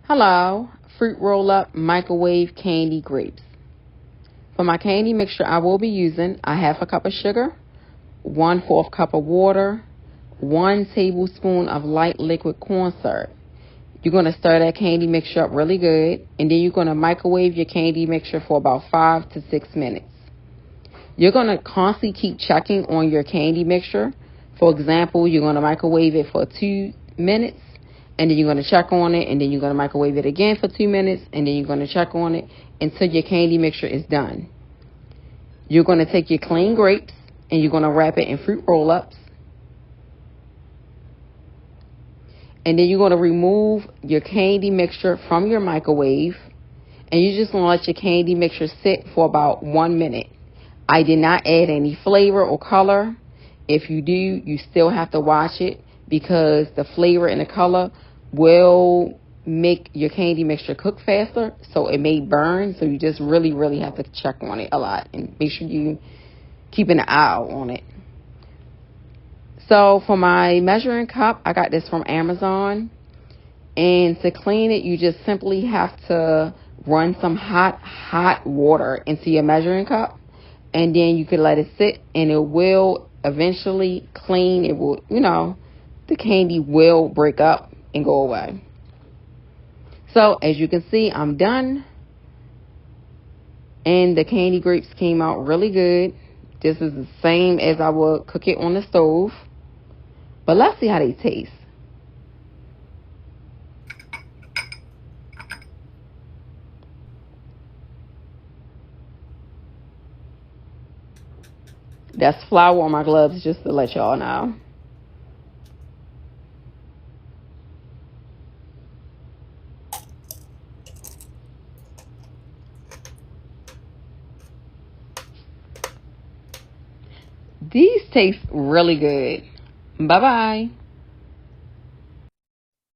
Hello, fruit roll-up microwave candy grapes. For my candy mixture, I will be using a half a cup of sugar, 1/4 cup of water, 1 tablespoon of light liquid corn syrup. You're going to stir that candy mixture up really good, and then you're going to microwave your candy mixture for about 5 to 6 minutes. You're going to constantly keep checking on your candy mixture. For example, you're going to microwave it for 2 minutes, and then you're going to check on it, and then you're going to microwave it again for 2 minutes, and then you're going to check on it until your candy mixture is done. You're going to take your clean grapes, and you're going to wrap it in fruit roll-ups. And then you're going to remove your candy mixture from your microwave, and you're just going to let your candy mixture sit for about 1 minute. I did not add any flavor or color. If you do, you still have to watch it because the flavor and the color will make your candy mixture cook faster, so it may burn. So you just really have to check on it a lot and make sure you keep an eye out on it. So for my measuring cup, I got this from Amazon, and to clean it, you just simply have to run some hot water into your measuring cup, and then you can let it sit, and it will eventually clean. It will, the candy will break up and go away. So as you can see, I'm done, and the candy grapes came out really good. This is the same as I would cook it on the stove, but let's see how they taste. That's flour on my gloves, just to let y'all know. These taste really good. Bye-bye.